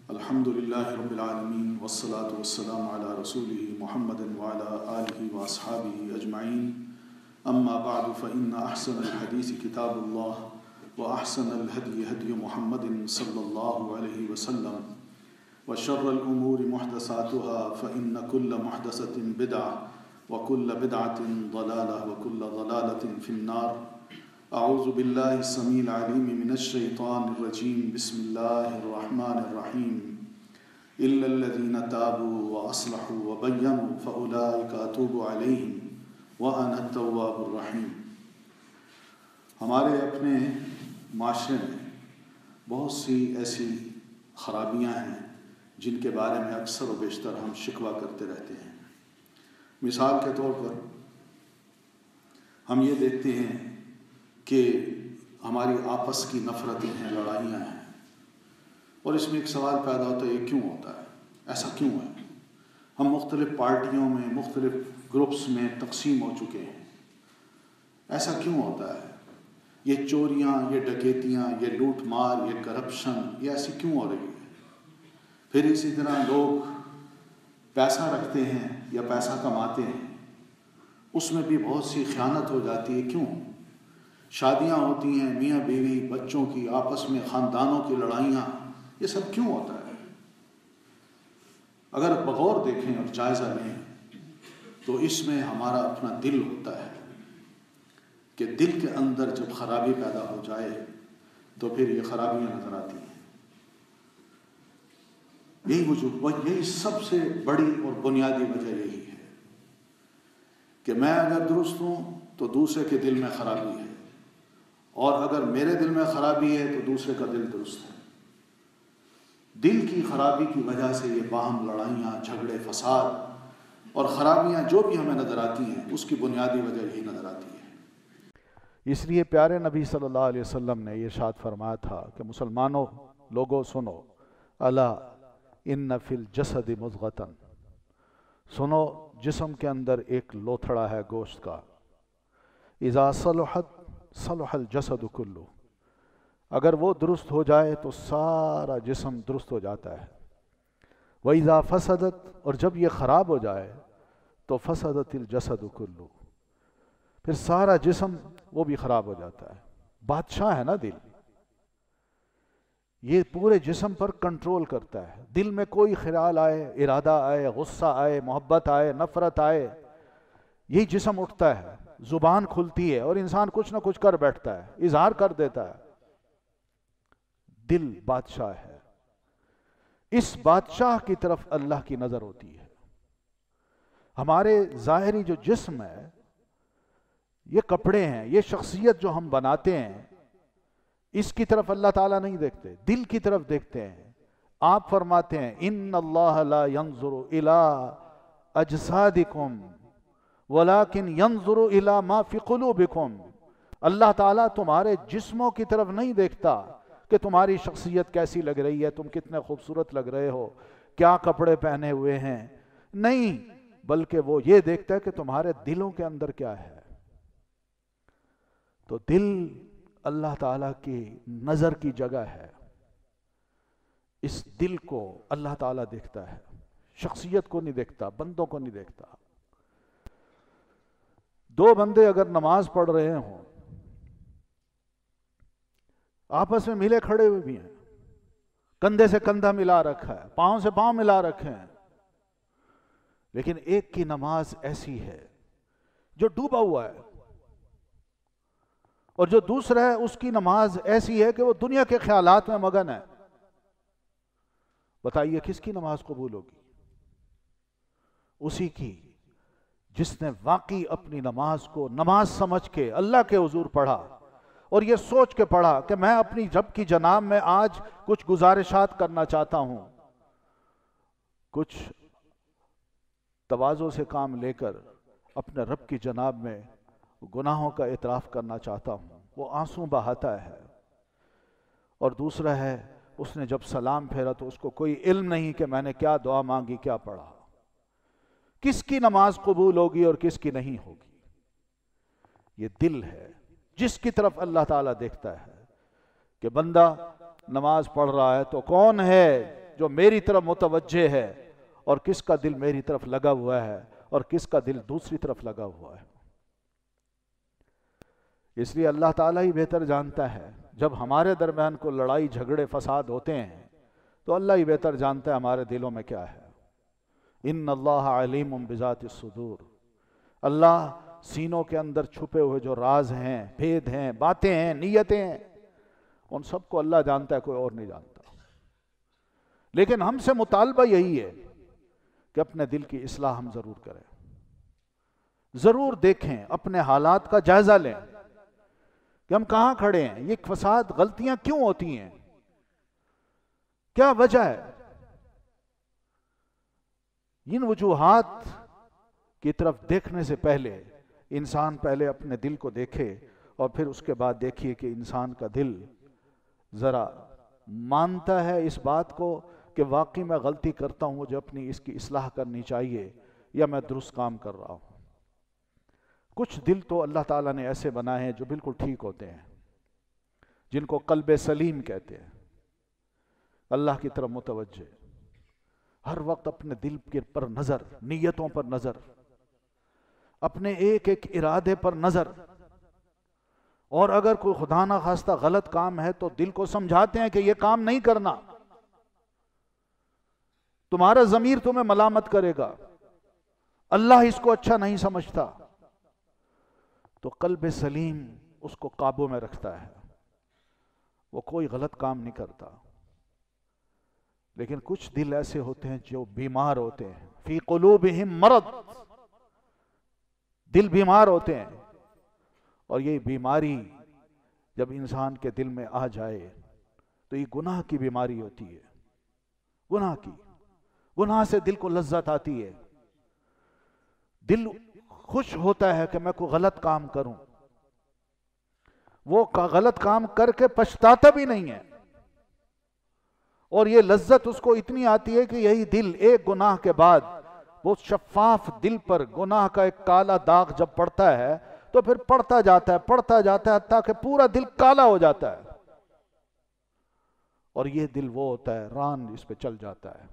الحمد للہ رب العالمین والصلاة والسلام علی رسولہ محمد وعلی آلہ واصحابہ اجمعین اما بعد فإن احسن الحدیث کتاب اللہ واحسن الہدی ہدی محمد صلی اللہ علیہ وسلم وشر الامور محدثاتها فإن كل محدثة بدعة وكل بدعة ضلالة وكل ضلالة في النار. اعوذ باللہ السمیع العلیم من الشیطان الرجیم. بسم اللہ الرحمن الرحیم. الا الذین تابوا واصلحوا وبینوا فاولئک اتوب علیہم وانا التواب الرحیم. ہمارے اپنے معاشرے میں بہت سی ایسی خرابیاں ہیں جن کے بارے میں اکثر و بیشتر ہم شکوہ کرتے رہتے ہیں. مثال کے طور پر ہم یہ دیکھتے ہیں کہ ہماری آپس کی نفرتیں ہیں، لڑائیاں ہیں، اور اس میں ایک سوال پیدا ہوتا ہے یہ کیوں ہوتا ہے، ایسا کیوں ہے؟ ہم مختلف پارٹیوں میں مختلف گروپس میں تقسیم ہو چکے ہیں، ایسا کیوں ہوتا ہے؟ یہ چوریاں، یہ ڈکیتیاں، یہ لوٹ مار، یہ کرپشن، یہ ایسی کیوں ہو رہی ہے؟ پھر اسی طرح لوگ پیسہ رکھتے ہیں یا پیسہ کماتے ہیں، اس میں بھی بہت سی خیانت ہو جاتی ہے. کیوں؟ شادیاں ہوتی ہیں، میاں بیوی، بچوں کی آپس میں، خاندانوں کی لڑائیاں، یہ سب کیوں ہوتا ہے؟ اگر بغور دیکھیں اور جائزہ لیں تو اس میں ہمارا اپنا دل ہوتا ہے کہ دل کے اندر جب خرابی پیدا ہو جائے تو پھر یہ خرابیاں نظر آتی ہیں. یہی سب سے بڑی اور بنیادی وجہ یہی ہے کہ میں اگر درست ہوں تو دوسرے کے دل میں خرابی ہے، اور اگر میرے دل میں خرابی ہے تو دوسرے کا دل درست ہے. دل کی خرابی کی وجہ سے یہ باہم لڑائیاں، جھگڑے، فساد اور خرابیاں جو بھی ہمیں نظر آتی ہیں اس کی بنیادی وجہ یہی نظر آتی ہے. اس لیے پیارے نبی صلی اللہ علیہ وسلم نے یہ ارشاد فرمایا تھا کہ مسلمانوں، لوگوں سنو، الا ان فی الجسد مضغۃ، سنو جسم کے اندر ایک لوتھڑا ہے گوشت کا، اذا صلحت صلح الجسد کلو، اگر وہ درست ہو جائے تو سارا جسم درست ہو جاتا ہے. وَإِذَا فَسَدَتْ، اور جب یہ خراب ہو جائے تو فَسَدَتِ الْجَسَدُ كُلُّ، پھر سارا جسم وہ بھی خراب ہو جاتا ہے. بادشاہ ہے نا دل، یہ پورے جسم پر کنٹرول کرتا ہے. دل میں کوئی خیال آئے، ارادہ آئے، غصہ آئے، محبت آئے، نفرت آئے، یہی جسم اٹھتا ہے، زبان کھلتی ہے اور انسان کچھ نہ کچھ کر بیٹھتا ہے، اظہار کر دیتا ہے. دل بادشاہ ہے. اس بادشاہ کی طرف اللہ کی نظر ہوتی ہے. ہمارے ظاہری جو جسم ہے، یہ کپڑے ہیں، یہ شخصیت جو ہم بناتے ہیں، اس کی طرف اللہ تعالیٰ نہیں دیکھتے، دل کی طرف دیکھتے ہیں. آپ فرماتے ہیں ان اللہ لا ينظر الى اجسادکم ولیکن ينظر الى ما فی قلوبکم. اللہ تعالیٰ تمہارے جسموں کی طرف نہیں دیکھتا کہ تمہاری شخصیت کیسی لگ رہی ہے، تم کتنے خوبصورت لگ رہے ہو، کیا کپڑے پہنے ہوئے ہیں، نہیں، بلکہ وہ یہ دیکھتا ہے کہ تمہارے دلوں کے اندر کیا ہے. تو دل اللہ تعالیٰ کی نظر کی جگہ ہے. اس دل کو اللہ تعالیٰ دیکھتا ہے، شخصیت کو نہیں دیکھتا، بندوں کو نہیں دیکھتا. دو بندے اگر نماز پڑھ رہے ہوں، آپس میں ملے کھڑے ہوئے بھی ہیں، کندھے سے کندھا ملا رکھا ہے، پاؤں سے پاؤں ملا رکھے ہیں، لیکن ایک کی نماز ایسی ہے جو ڈوبا ہوا ہے، اور جو دوسرا ہے اس کی نماز ایسی ہے کہ وہ دنیا کے خیالات میں مگن ہے. بتائیے کس کی نماز قبول ہوگی؟ اسی کی جس نے واقعی اپنی نماز کو نماز سمجھ کے اللہ کے حضور پڑھا اور یہ سوچ کے پڑھا کہ میں اپنی رب کی جناب میں آج کچھ گزارشات کرنا چاہتا ہوں، کچھ تواضع سے کام لے کر اپنے رب کی جناب میں گناہوں کا اعتراف کرنا چاہتا ہوں. وہ آنسو بہاتا ہے. اور دوسرا ہے اس نے جب سلام پھیرا تو اس کو کوئی علم نہیں کہ میں نے کیا دعا مانگی، کیا پڑھا. کس کی نماز قبول ہوگی اور کس کی نہیں ہوگی؟ یہ دل ہے جس کی طرف اللہ تعالیٰ دیکھتا ہے کہ بندہ نماز پڑھ رہا ہے تو کون ہے جو میری طرف متوجہ ہے اور کس کا دل میری طرف لگا ہوا ہے اور کس کا دل دوسری طرف لگا ہوا ہے۔ اس لیے اللہ تعالیٰ ہی بہتر جانتا ہے، جب ہمارے درمیان کو لڑائی جھگڑے فساد ہوتے ہیں تو اللہ ہی بہتر جانتا ہے ہمارے دلوں میں کیا ہے۔ ان اللہ علیم بذات الصدور، اللہ سینوں کے اندر چھپے ہوئے جو راز ہیں، بھید ہیں، باتیں ہیں، نیتیں ہیں، ان سب کو اللہ جانتا ہے، کوئی اور نہیں جانتا۔ لیکن ہم سے مطالبہ یہی ہے کہ اپنے دل کی اصلاح ہم ضرور کریں، ضرور دیکھیں، اپنے حالات کا جائزہ لیں کہ ہم کہاں کھڑے ہیں، یہ فساد غلطیاں کیوں ہوتی ہیں، کیا وجہ ہے۔ ان وجوہات کی طرف دیکھنے سے پہلے انسان پہلے اپنے دل کو دیکھے اور پھر اس کے بعد دیکھیے کہ انسان کا دل ذرا مانتا ہے اس بات کو کہ واقعی میں غلطی کرتا ہوں، مجھے اپنی اس کی اصلاح کرنی چاہیے، یا میں درست کام کر رہا ہوں۔ کچھ دل تو اللہ تعالیٰ نے ایسے بنائے ہیں جو بالکل ٹھیک ہوتے ہیں، جن کو قلب سلیم کہتے ہیں، اللہ کی طرف متوجہ، ہر وقت اپنے دل کے پر نظر، نیتوں پر نظر، اپنے ایک ایک ارادے پر نظر، اور اگر کوئی خدا نہ خواستہ غلط کام ہے تو دل کو سمجھاتے ہیں کہ یہ کام نہیں کرنا، تمہارا ضمیر تمہیں ملامت کرے گا، اللہ اس کو اچھا نہیں سمجھتا، تو قلب سلیم اس کو قابو میں رکھتا ہے، وہ کوئی غلط کام نہیں کرتا۔ لیکن کچھ دل ایسے ہوتے ہیں جو بیمار ہوتے ہیں، فی قلوبہم مرض، دل بیمار ہوتے ہیں، اور یہ بیماری جب انسان کے دل میں آ جائے تو یہ گناہ کی بیماری ہوتی ہے، گناہ کی، گناہ سے دل کو لذت آتی ہے، دل خوش ہوتا ہے کہ میں کوئی غلط کام کروں، وہ غلط کام کر کے پچھتاتا بھی نہیں ہے، اور یہ لذت اس کو اتنی آتی ہے کہ یہی دل ایک گناہ کے بعد وہ شفاف دل پر گناہ کا ایک کالا داغ جب پڑتا ہے تو پھر پڑتا جاتا ہے حتیٰ کہ پورا دل کالا ہو جاتا ہے، اور یہ دل وہ ہوتا ہے ران اس پہ چل جاتا ہے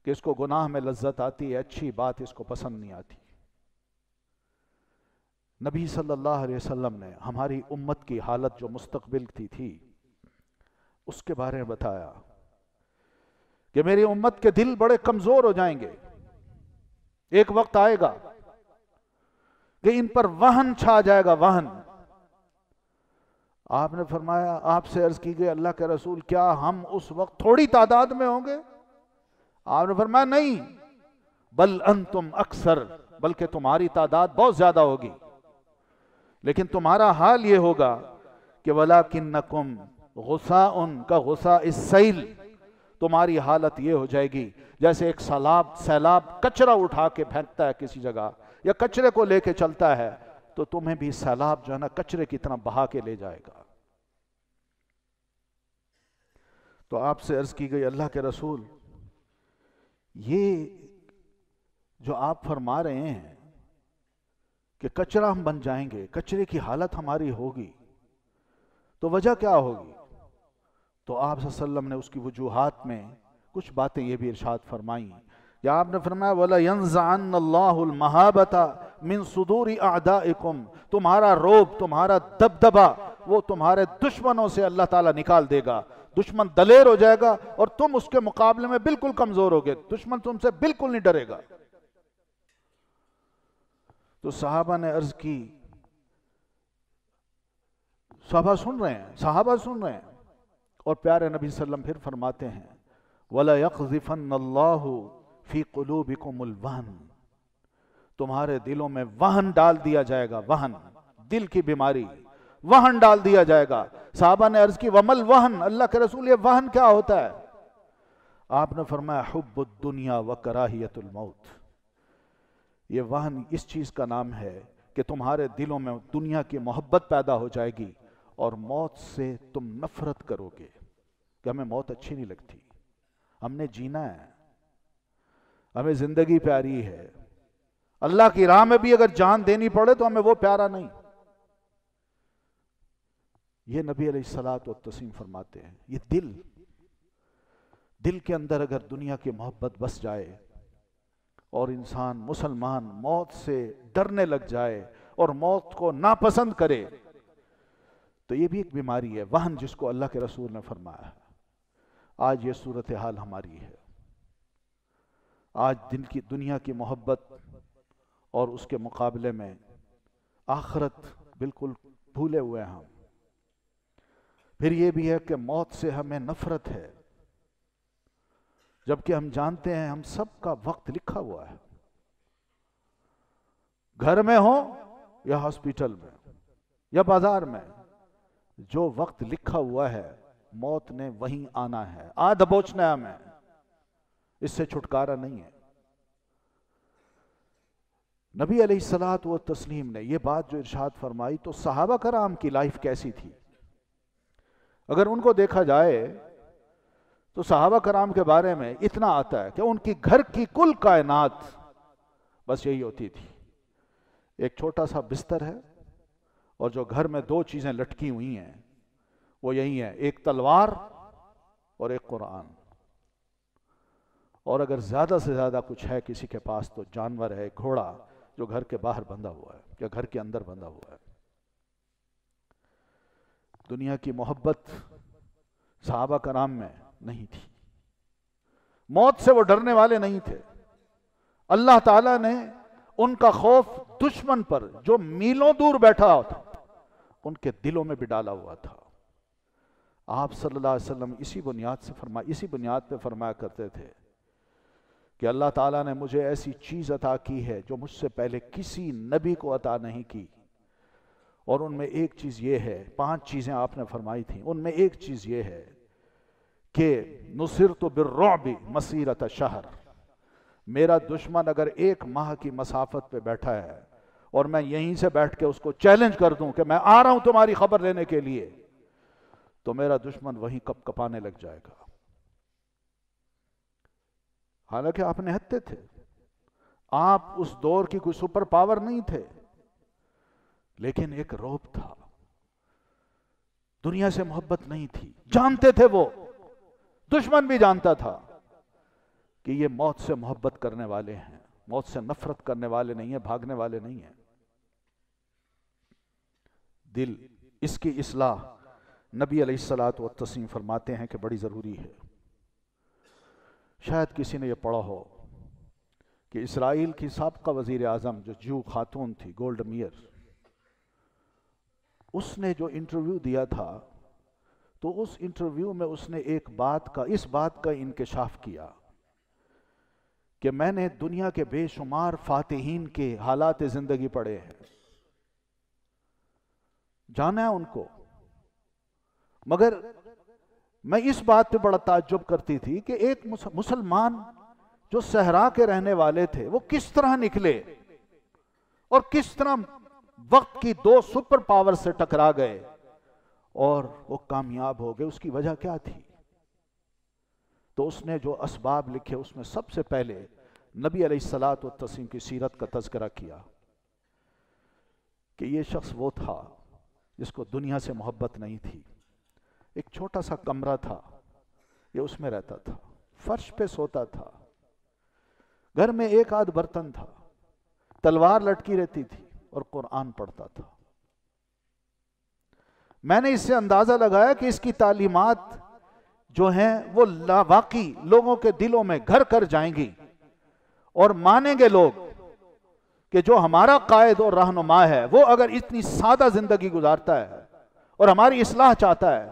کہ اس کو گناہ میں لذت آتی ہے، اچھی بات اس کو پسند نہیں آتی۔ نبی صلی اللہ علیہ وسلم نے ہماری امت کی حالت جو مستقبل کی تھی اس کے بارے میں بتایا کہ میری امت کے دل بڑے کمزور ہو جائیں گے، ایک وقت آئے گا کہ ان پر وہن چھا جائے گا، وہن۔ آپ نے فرمایا، آپ سے عرض کی گئی اللہ کے رسول کیا ہم اس وقت تھوڑی تعداد میں ہوں گے؟ آپ نے فرمایا نہیں، بل انتم اکثر، بلکہ تمہاری تعداد بہت زیادہ ہوگی، لیکن تمہارا حال یہ ہوگا کہ وَلَكِنَّكُمْ غُثَاءٌ كَغُثَاءِ السَّيْلِ، تمہاری حالت یہ ہو جائے گی جیسے ایک سیلاب کچرا اٹھا کے پھینکتا ہے کسی جگہ یا کچرے کو لے کے چلتا ہے، تو تمہیں بھی سیلاب جو ہے نا کچرے کی طرح بہا کے لے جائے گا۔ تو آپ سے عرض کی گئی اللہ کے رسول یہ جو آپ فرما رہے ہیں کہ کچرا ہم بن جائیں گے، کچرے کی حالت ہماری ہوگی، تو وجہ کیا ہوگی؟ تو آپ صلی اللہ علیہ وسلم نے اس کی وجوہات میں کچھ باتیں یہ بھی ارشاد فرمائیں، یا آپ نے فرمایا وَلَيَنزَعَنَّ اللَّهُ الْمَحَابَةَ مِن صُدُورِ أَعْدَائِكُمْ، تمہارا روب، تمہارا دبدبہ وہ تمہارے دشمنوں سے اللہ تعالیٰ نکال دے گا، دشمن دلیر ہو جائے گا اور تم اس کے مقابلے میں بالکل کمزور ہوگے، دشمن تم سے بالکل نہیں ڈرے گا۔ تو صحابہ نے عرض کی، صحابہ سن رہے ہیں، اور پیارے نبی صلی اللہ علیہ وسلم پھر فرماتے ہیں وَلَيَقْذِفَنَّ اللَّهُ فِي قُلُوبِكُمُ الْوَهْنَ، تمہارے دلوں میں وہن ڈال دیا جائے گا، وہن، دل کی بیماری، وہن ڈال دیا جائے گا۔ صحابہ نے عرض کی وَمَا الْوَهْن، اللہ کے رسول یہ وہن کیا ہوتا ہے؟ آپ نے فرمایا حُبُّ الدُّنْيَا وَكَرَاهِيَةُ الْمَوْتِ، یہ وہن اس چیز کا نام ہے کہ تمہارے دلوں میں دنیا کی محبت پیدا ہو جائے گی اور موت سے تم نفرت کرو گے کہ ہمیں موت اچھی نہیں لگتی، ہم نے جینا ہے، ہمیں زندگی پیاری ہے، اللہ کی راہ میں بھی اگر جان دینی پڑے تو ہمیں وہ پیارا نہیں۔ یہ نبی علیہ الصلوۃ والتسلیم فرماتے ہیں، یہ دل دل کے اندر اگر دنیا کی محبت بس جائے اور انسان مسلمان موت سے ڈرنے لگ جائے اور موت کو ناپسند کرے تو یہ بھی ایک بیماری ہے، وہن جس کو اللہ کے رسول نے فرمایا ہے۔ آج یہ صورتحال ہماری ہے، آج دل کی دنیا کی محبت اور اس کے مقابلے میں آخرت بالکل بھولے ہوئے ہیں ہم۔ پھر یہ بھی ہے کہ موت سے ہمیں نفرت ہے، جبکہ ہم جانتے ہیں ہم سب کا وقت لکھا ہوا ہے، گھر میں ہو یا ہاسپٹل میں یا بازار میں، جو وقت لکھا ہوا ہے موت نے وہیں آنا ہے، آ دبوچنا ہے ہمیں، اس سے چھٹکارا نہیں ہے۔ نبی علیہ الصلوۃ والتسلیم نے یہ بات جو ارشاد فرمائی تو صحابہ کرام کی لائف کیسی تھی؟ اگر ان کو دیکھا جائے تو صحابہ کرام کے بارے میں اتنا آتا ہے کہ ان کی گھر کی کل کائنات بس یہی ہوتی تھی، ایک چھوٹا سا بستر ہے اور جو گھر میں دو چیزیں لٹکی ہوئی ہیں وہ یہی ہیں، ایک تلوار اور ایک قرآن، اور اگر زیادہ سے زیادہ کچھ ہے کسی کے پاس تو جانور ہے، گھوڑا جو گھر کے باہر بندھا ہوا ہے یا گھر کے اندر بندھا ہوا ہے۔ دنیا کی محبت صحابہ کرام میں نہیں تھی، موت سے وہ ڈرنے والے نہیں تھے۔ اللہ تعالیٰ نے ان کا خوف دشمن پر جو میلوں دور بیٹھا تھا ان کے دلوں میں بھی ڈالا ہوا تھا۔ آپ صلی اللہ علیہ وسلم اسی بنیاد پہ فرمایا کرتے تھے کہ اللہ تعالیٰ نے مجھے ایسی چیز عطا کی ہے جو مجھ سے پہلے کسی نبی کو عطا نہیں کی، اور ان میں ایک چیز یہ ہے، 5 چیزیں آپ نے فرمائی تھیں، ان میں ایک چیز یہ ہے کہ نصرت بالرعب مسیرۃ شہر، میرا دشمن اگر 1 ماہ کی مسافت پہ بیٹھا ہے اور میں یہیں سے بیٹھ کے اس کو چیلنج کر دوں کہ میں آ رہا ہوں تمہاری خبر لینے کے لیے، تو میرا دشمن وہیں کپ کپانے لگ جائے گا۔ حالانکہ آپ نہتے تھے، آپ اس دور کی کوئی سپر پاور نہیں تھے، لیکن ایک رعب تھا، دنیا سے محبت نہیں تھی، جانتے تھے وہ، دشمن بھی جانتا تھا کہ یہ موت سے محبت کرنے والے ہیں، موت سے نفرت کرنے والے نہیں ہیں، بھاگنے والے نہیں ہیں۔ دل، اس کی اصلاح نبی علیہ الصلوۃ والتسلیم فرماتے ہیں کہ بڑی ضروری ہے۔ شاید کسی نے یہ پڑھا ہو کہ اسرائیل کی سابقہ وزیر اعظم جو جو خاتون تھی، گولڈ میئر، اس نے جو انٹرویو دیا تھا تو اس انٹرویو میں اس نے اس بات کا انکشاف کیا کہ میں نے دنیا کے بے شمار فاتحین کے حالات زندگی پڑھے ہیں، جانا ہے ان کو، مگر میں اس بات پہ بڑا تعجب کرتی تھی کہ ایک مسلمان جو صحرا کے رہنے والے تھے وہ کس طرح نکلے اور کس طرح وقت کی 2 سپر پاور سے ٹکرا گئے اور وہ کامیاب ہو گئے، اس کی وجہ کیا تھی؟ تو اس نے جو اسباب لکھے اس میں سب سے پہلے نبی علیہ الصلوۃ والتسلیم کی سیرت کا تذکرہ کیا کہ یہ شخص وہ تھا جس کو دنیا سے محبت نہیں تھی، ایک چھوٹا سا کمرہ تھا، یہ اس میں رہتا تھا، فرش پہ سوتا تھا، گھر میں 1 آدھ برتن تھا، تلوار لٹکی رہتی تھی اور قرآن پڑھتا تھا۔ میں نے اس سے اندازہ لگایا کہ اس کی تعلیمات جو ہیں وہ واقعی لوگوں کے دلوں میں گھر کر جائیں گی اور مانیں گے لوگ کہ جو ہمارا قائد اور رہنما ہے وہ اگر اتنی سادہ زندگی گزارتا ہے اور ہماری اصلاح چاہتا ہے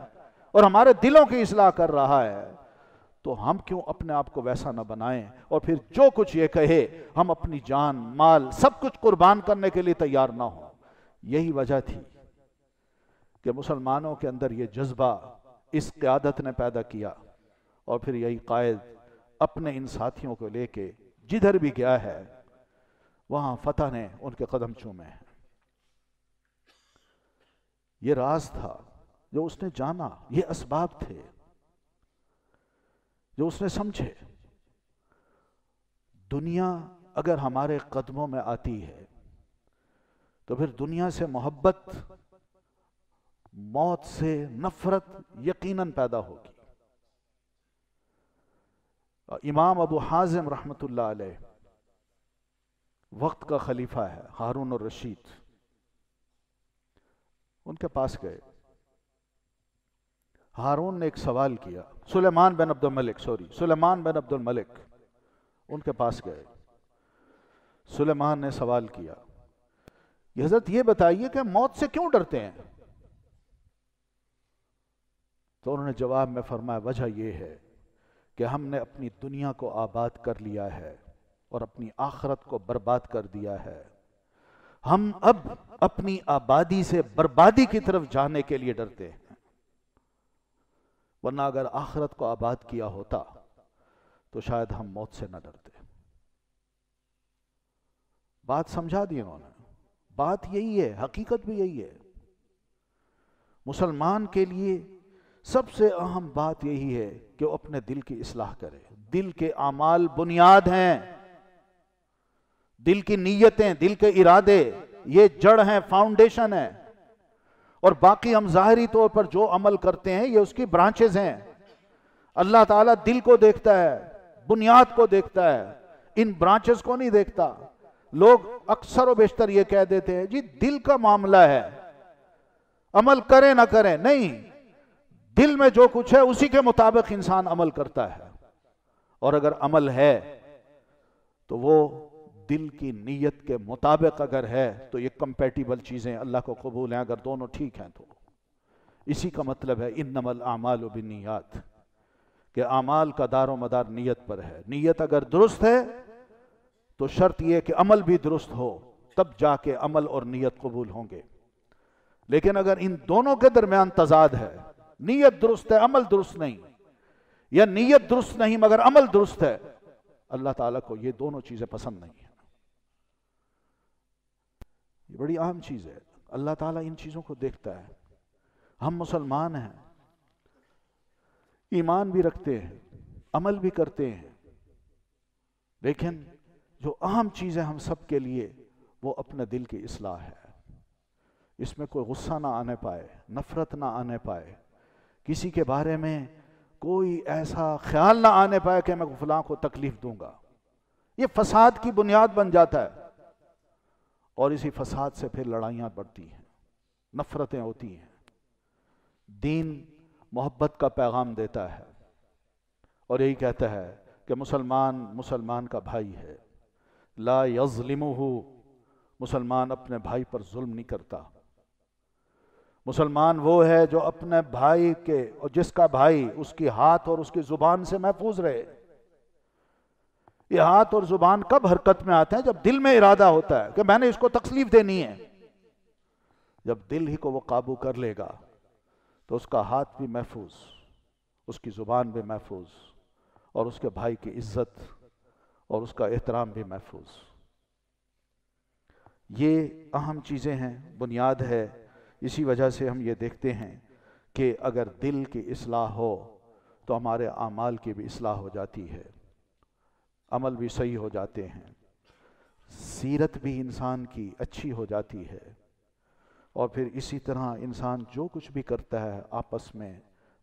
اور ہمارے دلوں کی اصلاح کر رہا ہے تو ہم کیوں اپنے آپ کو ویسا نہ بنائیں اور پھر جو کچھ یہ کہے ہم اپنی جان مال سب کچھ قربان کرنے کے لیے تیار نہ ہوں۔ یہی وجہ تھی کہ مسلمانوں کے اندر یہ جذبہ اس قیادت نے پیدا کیا، اور پھر یہی قائد اپنے ان ساتھیوں کو لے کے جدھر بھی گیا ہے وہاں فتح نے ان کے قدم چومے ہیں۔ یہ راز تھا جو اس نے جانا، یہ اسباب تھے جو اس نے سمجھے۔ دنیا اگر ہمارے قدموں میں آتی ہے تو پھر دنیا سے محبت، موت سے نفرت یقیناً پیدا ہوگی۔ امام ابو حازم رحمۃ اللہ علیہ وقت کا خلیفہ ہے، ہارون الرشید، ان کے پاس گئے۔ ہارون نے ایک سوال کیا، سلیمان بن عبد الملک ان کے پاس گئے۔ سلیمان نے سوال کیا، حضرت یہ بتائیے کہ موت سے کیوں ڈرتے ہیں؟ تو انہوں نے جواب میں فرمایا، وجہ یہ ہے کہ ہم نے اپنی دنیا کو آباد کر لیا ہے اور اپنی آخرت کو برباد کر دیا ہے، ہم اب اپنی آبادی سے بربادی کی طرف جانے کے لیے ڈرتے ہیں، ورنہ اگر آخرت کو آباد کیا ہوتا تو شاید ہم موت سے نہ ڈرتے۔ بات سمجھا دی انہوں نے، بات یہی ہے، حقیقت بھی یہی ہے۔ مسلمان کے لیے سب سے اہم بات یہی ہے کہ وہ اپنے دل کی اصلاح کرے۔ دل کے اعمال بنیاد ہیں، دل کی نیتیں، دل کے ارادے، یہ جڑ ہیں، فاؤنڈیشن ہے، اور باقی ہم ظاہری طور پر جو عمل کرتے ہیں یہ اس کی برانچز ہیں۔ اللہ تعالیٰ دل کو دیکھتا ہے، بنیاد کو دیکھتا ہے، ان برانچز کو نہیں دیکھتا۔ لوگ اکثر و بیشتر یہ کہہ دیتے ہیں جی دل کا معاملہ ہے، عمل کریں نہ کریں، نہیں، دل میں جو کچھ ہے اسی کے مطابق انسان عمل کرتا ہے، اور اگر عمل ہے تو وہ دل کی نیت کے مطابق اگر ہے تو یہ کمپیٹیبل چیزیں اللہ کو قبول ہیں، اگر دونوں ٹھیک ہیں تو اسی کا مطلب ہے انما الاعمال بالنیات، کہ اعمال کا دار و مدار نیت پر ہے۔ نیت اگر درست ہے تو شرط یہ کہ عمل بھی درست ہو، تب جا کے عمل اور نیت قبول ہوں گے۔ لیکن اگر ان دونوں کے درمیان تضاد ہے، نیت درست ہے عمل درست نہیں، یا نیت درست نہیں مگر عمل درست ہے، اللہ تعالیٰ کو یہ دونوں چیزیں پسند نہیں ہیں۔ یہ بڑی اہم چیز ہے، اللہ تعالیٰ ان چیزوں کو دیکھتا ہے۔ ہم مسلمان ہیں، ایمان بھی رکھتے ہیں، عمل بھی کرتے ہیں، لیکن جو اہم چیز ہے ہم سب کے لیے وہ اپنے دل کی اصلاح ہے۔ اس میں کوئی غصہ نہ آنے پائے، نفرت نہ آنے پائے، کسی کے بارے میں کوئی ایسا خیال نہ آنے پائے کہ میں فلاں کو تکلیف دوں گا۔ یہ فساد کی بنیاد بن جاتا ہے، اور اسی فساد سے پھر لڑائیاں بڑھتی ہیں، نفرتیں ہوتی ہیں۔ دین محبت کا پیغام دیتا ہے اور یہی کہتا ہے کہ مسلمان کا بھائی ہے، لا یظلمہ، مسلمان اپنے بھائی پر ظلم نہیں کرتا۔ مسلمان وہ ہے جو اپنے بھائی کے، اور جس کا بھائی اس کی ہاتھ اور اس کی زبان سے محفوظ رہے۔ یہ ہاتھ اور زبان کب حرکت میں آتے ہیں؟ جب دل میں ارادہ ہوتا ہے کہ میں نے اس کو تکلیف دینی ہے۔ جب دل ہی کو وہ قابو کر لے گا تو اس کا ہاتھ بھی محفوظ، اس کی زبان بھی محفوظ، اور اس کے بھائی کی عزت اور اس کا احترام بھی محفوظ۔ یہ اہم چیزیں ہیں، بنیاد ہے۔ اسی وجہ سے ہم یہ دیکھتے ہیں کہ اگر دل کی اصلاح ہو تو ہمارے اعمال کی بھی اصلاح ہو جاتی ہے، عمل بھی صحیح ہو جاتے ہیں، سیرت بھی انسان کی اچھی ہو جاتی ہے، اور پھر اسی طرح انسان جو کچھ بھی کرتا ہے آپس میں،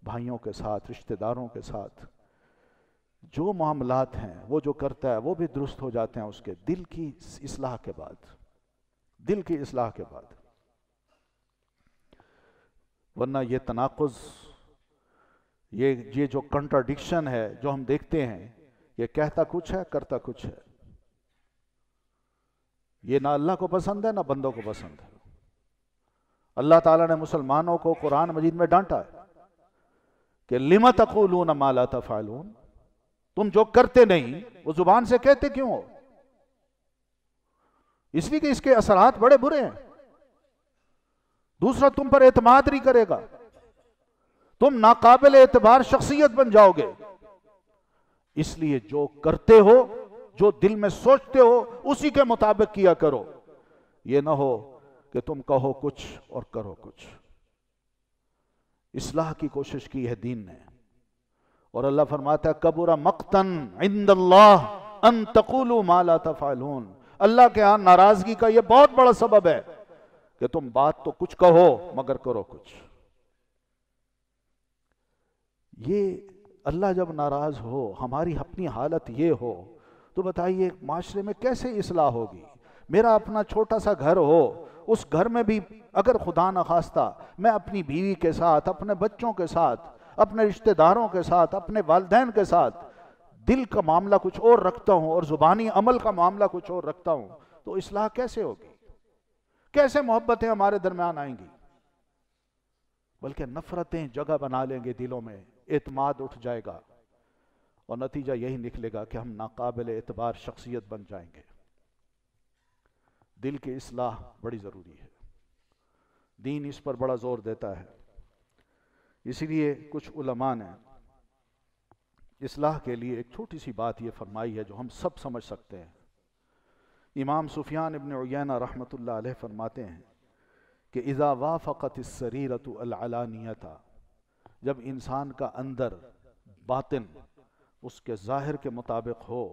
بھائیوں کے ساتھ، رشتہ داروں کے ساتھ، جو معاملات ہیں وہ جو کرتا ہے وہ بھی درست ہو جاتے ہیں اس کے دل کی اصلاح کے بعد، دل کی اصلاح کے بعد۔ ورنہ یہ تناقض، یہ جو کنٹراڈکشن ہے جو ہم دیکھتے ہیں، یہ کہتا کچھ ہے کرتا کچھ ہے، یہ نہ اللہ کو پسند ہے نہ بندوں کو پسند ہے۔ اللہ تعالیٰ نے مسلمانوں کو قرآن مجید میں ڈانٹا ہے کہ لِمَ تَقُولُونَ مَا لَا تَفْعَلُونَ، تم جو کرتے نہیں وہ زبان سے کہتے کیوں ہو؟ اس لیے کہ اس کے اثرات بڑے برے ہیں۔ دوسرا تم پر اعتماد نہیں کرے گا، تم ناقابل اعتبار شخصیت بن جاؤ گے۔ اس لیے جو کرتے ہو، جو دل میں سوچتے ہو، اسی کے مطابق کیا کرو۔ یہ نہ ہو کہ تم کہو کچھ اور کرو کچھ۔ اصلاح کی کوشش کی ہے دین نے، اور اللہ فرماتا ہے کبر مقتن عند اللہ ان تقولوا ما لا تفعلون، اللہ کے ہاں ناراضگی کا یہ بہت بڑا سبب ہے کہ تم بات تو کچھ کہو مگر کرو کچھ۔ یہ اللہ جب ناراض ہو، ہماری اپنی حالت یہ ہو، تو بتائیے معاشرے میں کیسے اصلاح ہوگی؟ میرا اپنا چھوٹا سا گھر ہو، اس گھر میں بھی اگر خدا نخواستہ میں اپنی بیوی کے ساتھ، اپنے بچوں کے ساتھ، اپنے رشتہ داروں کے ساتھ، اپنے والدین کے ساتھ دل کا معاملہ کچھ اور رکھتا ہوں اور زبانی عمل کا معاملہ کچھ اور رکھتا ہوں، تو اصلاح کیسے ہوگی؟ کیسے محبتیں ہمارے درمیان آئیں گی؟ بلکہ نفرتیں جگہ بنا لیں گے دلوں میں، اعتماد اٹھ جائے گا، اور نتیجہ یہی نکلے گا کہ ہم ناقابل اعتبار شخصیت بن جائیں گے۔ دل کی اصلاح بڑی ضروری ہے، دین اس پر بڑا زور دیتا ہے۔ اسی لیے کچھ علماء نے اصلاح کے لیے ایک چھوٹی سی بات یہ فرمائی ہے جو ہم سب سمجھ سکتے ہیں۔ امام سفیان ابن عیینہ رحمۃ اللہ علیہ فرماتے ہیں کہ اذا وافقت السریرۃ العلانیۃ، جب انسان کا اندر باطن اس کے ظاہر کے مطابق ہو،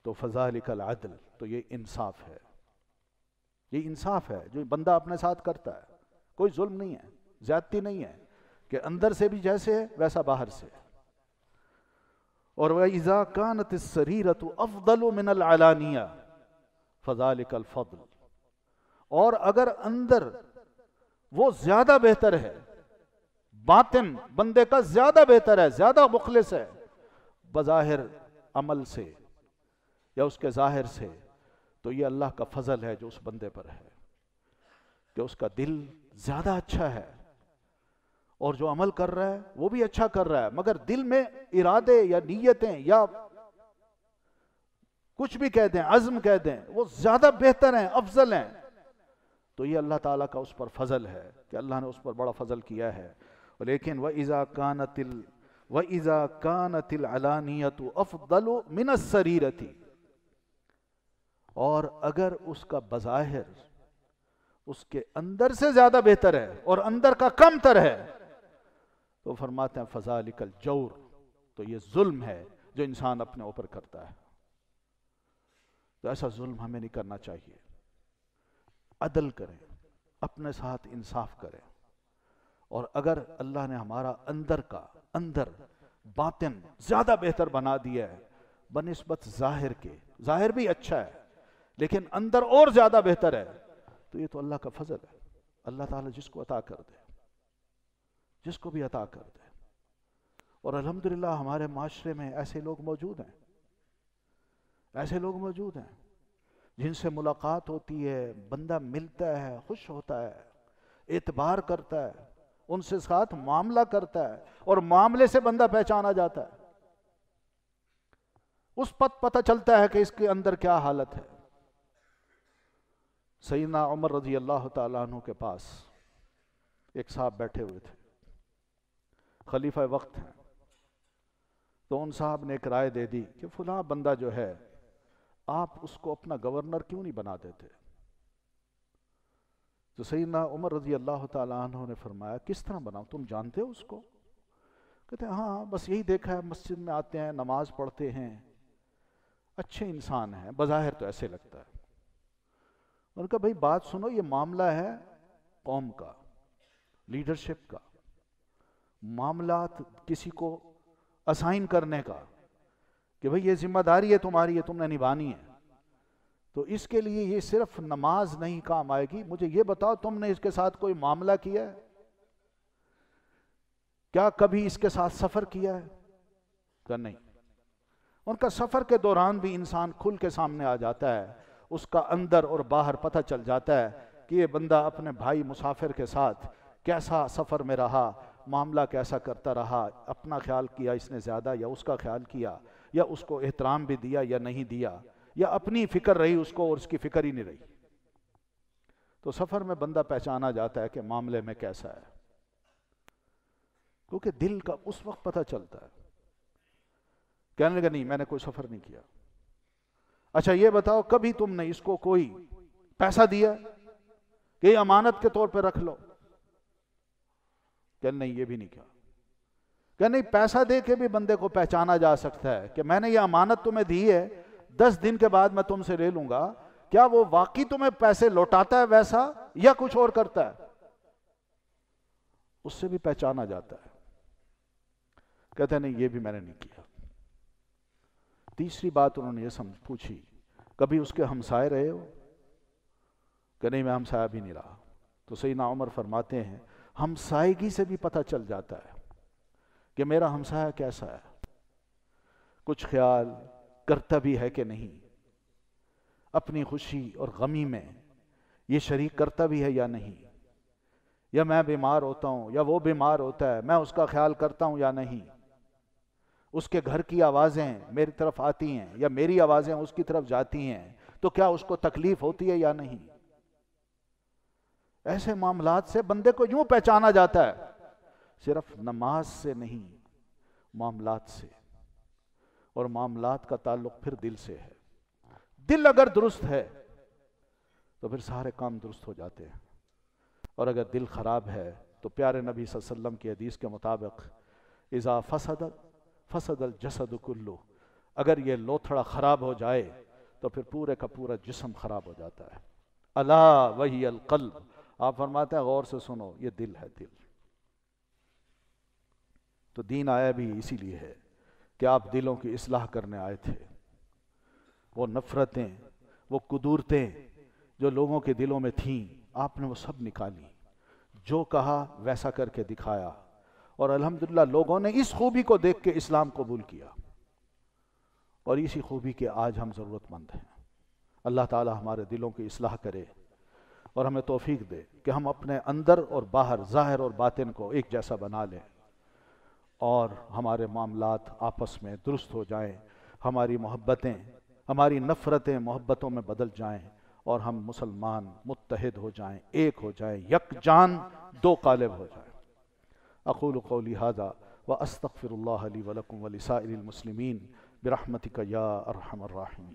تو فذلک العدل، تو یہ انصاف ہے۔ یہ انصاف ہے جو بندہ اپنے ساتھ کرتا ہے، کوئی ظلم نہیں ہے، زیادتی نہیں ہے، کہ اندر سے بھی جیسے ہے ویسا باہر سے۔ اور وَإِذَا كَانَتِ السَّرِيرَةُ أَفْضَلُ مِنَ الْعَلَانِيَةِ فَذَلِكَ الْفَضْلُ، اور اگر اندر وہ زیادہ بہتر ہے، باطن بندے کا زیادہ بہتر ہے، زیادہ مخلص ہے بظاہر عمل سے یا اس کے ظاہر سے، تو یہ اللہ کا فضل ہے جو اس بندے پر ہے، کہ اس کا دل زیادہ اچھا ہے، اور جو عمل کر رہا ہے وہ بھی اچھا کر رہا ہے، مگر دل میں ارادے یا نیتیں یا کچھ بھی کہہ دیں، عزم کہہ دیں، وہ زیادہ بہتر ہیں، افضل ہیں، تو یہ اللہ تعالیٰ کا اس پر فضل ہے کہ اللہ نے اس پر بڑا فضل کیا ہے۔ لیکن وَإِذَا كَانَتِ الْعَلَانِيَةُ أَفْضَلُ مِنَ السَّرِيرَةِ، اور اگر اس کا بظاہر اس کے اندر سے زیادہ بہتر ہے اور اندر کا کم تر ہے، تو فرماتے ہیں فَذَلِكَ الْجَوْرُ، تو یہ ظلم ہے جو انسان اپنے اوپر کرتا ہے۔ تو ایسا ظلم ہمیں نہیں کرنا چاہیے، عدل کریں، اپنے ساتھ انصاف کریں، اور اگر اللہ نے ہمارا اندر باطن زیادہ بہتر بنا دیا ہے بنسبت ظاہر کے، ظاہر بھی اچھا ہے لیکن اندر اور زیادہ بہتر ہے، تو یہ تو اللہ کا فضل ہے۔ اللہ تعالیٰ جس کو عطا کر دے، جس کو بھی عطا کر دے، اور الحمدللہ ہمارے معاشرے میں ایسے لوگ موجود ہیں، ایسے لوگ موجود ہیں جن سے ملاقات ہوتی ہے، بندہ ملتا ہے، خوش ہوتا ہے، اعتبار کرتا ہے، ان سے ساتھ معاملہ کرتا ہے، اور معاملے سے بندہ پہچانا جاتا ہے، اس پتہ چلتا ہے کہ اس کے اندر کیا حالت ہے۔ سیدنا عمر رضی اللہ تعالیٰ عنہ کے پاس ایک صاحب بیٹھے ہوئے تھے، خلیفہ وقت ہیں، تو ان صاحب نے ایک رائے دے دی کہ فلاں بندہ جو ہے آپ اس کو اپنا گورنر کیوں نہیں بنا دیتے؟ تو سیدنا عمر رضی اللہ تعالیٰ عنہ نے فرمایا کس طرح بناؤں، تم جانتے ہو اس کو؟ کہتے ہیں ہاں بس یہی دیکھا ہے، مسجد میں آتے ہیں، نماز پڑھتے ہیں، اچھے انسان ہیں، بظاہر تو ایسے لگتا ہے۔ ان کا بھائی بات سنو، یہ معاملہ ہے قوم کا، لیڈرشپ کا، معاملات کسی کو اسائن کرنے کا، کہ بھئی یہ ذمہ داری ہے تمہاری، یہ تم نے نبھانی ہے، تو اس کے لیے یہ صرف نماز نہیں کام آئے گی۔ مجھے یہ بتاؤ تم نے اس کے ساتھ کوئی معاملہ کیا ہے؟ کیا کبھی اس کے ساتھ سفر کیا ہے؟ کہ نہیں۔ ان کا سفر کے دوران بھی انسان کھل کے سامنے آ جاتا ہے، اس کا اندر اور باہر پتہ چل جاتا ہے کہ یہ بندہ اپنے بھائی مسافر کے ساتھ کیسا سفر میں رہا، معاملہ کیسا کرتا رہا، اپنا خیال کیا اس نے زیادہ یا اس کا خیال کیا، یا اس کو احترام بھی دیا یا نہیں دیا، یا اپنی فکر رہی اس کو اور اس کی فکر ہی نہیں رہی۔ تو سفر میں بندہ پہچانا جاتا ہے کہ معاملے میں کیسا ہے، کیونکہ دل کا اس وقت پتہ چلتا ہے۔ کہنے لگا نہیں میں نے کوئی سفر نہیں کیا۔ اچھا یہ بتاؤ کبھی تم نے اس کو کوئی پیسہ دیا کہ یہ امانت کے طور پہ رکھ لو؟ کہ نہیں یہ بھی نہیں کیا۔ کہ نہیں پیسہ دے کے بھی بندے کو پہچانا جا سکتا ہے کہ میں نے یہ امانت تمہیں دی ہے، 10 دن کے بعد میں تم سے لے لوں گا، کیا وہ واقعی تمہیں پیسے لوٹاتا ہے ویسا یا کچھ اور کرتا ہے؟ اس سے بھی پہچانا جاتا ہے۔ کہتے ہیں نہیں یہ بھی میں نے نہیں کیا۔ تیسری بات انہوں نے یہ پوچھی کبھی اس کے ہمسائے رہے ہو؟ کہ نہیں میں ہمسایہ بھی نہیں رہا۔ تو سیدنا عمر فرماتے ہیں ہمسائیگی سے بھی پتہ چل جاتا ہے کہ میرا ہمسایہ کیسا ہے، کچھ خیال کرتا بھی ہے کہ نہیں، اپنی خوشی اور غمی میں یہ شریک کرتا بھی ہے یا نہیں، یا میں بیمار ہوتا ہوں یا وہ بیمار ہوتا ہے میں اس کا خیال کرتا ہوں یا نہیں، اس کے گھر کی آوازیں میری طرف آتی ہیں یا میری آوازیں اس کی طرف جاتی ہیں تو کیا اس کو تکلیف ہوتی ہے یا نہیں۔ ایسے معاملات سے بندے کو یوں پہچانا جاتا ہے، صرف نماز سے نہیں، معاملات سے، اور معاملات کا تعلق پھر دل سے ہے۔ دل اگر درست ہے تو پھر سارے کام درست ہو جاتے ہیں، اور اگر دل خراب ہے تو پیارے نبی صلی اللہ علیہ وسلم کی حدیث کے مطابق اذا فسد الجسد کلو، اگر یہ لوتھڑا خراب ہو جائے تو پھر پورے کا پورا جسم خراب ہو جاتا ہے۔ الا وہی القلب، آپ فرماتے ہیں غور سے سنو یہ دل ہے، دل۔ تو دین آیا بھی اسی لیے ہے کہ آپ دلوں کی اصلاح کرنے آئے تھے۔ وہ نفرتیں، وہ قدورتیں جو لوگوں کے دلوں میں تھیں آپ نے وہ سب نکالی، جو کہا ویسا کر کے دکھایا، اور الحمدللہ لوگوں نے اس خوبی کو دیکھ کے اسلام قبول کیا، اور اسی خوبی کے آج ہم ضرورت مند ہیں۔ اللہ تعالی ہمارے دلوں کی اصلاح کرے اور ہمیں توفیق دے کہ ہم اپنے اندر اور باہر، ظاہر اور باطن کو ایک جیسا بنا لیں، اور ہمارے معاملات آپس میں درست ہو جائیں، ہماری محبتیں، ہماری نفرتیں محبتوں میں بدل جائیں، اور ہم مسلمان متحد ہو جائیں، ایک ہو جائیں، یک جان دو قالب ہو جائیں۔ اقول قولی ھذا واستغفر اللہ لی ولکم ولسائر المسلمین برحمتک یا ارحم الراحمین۔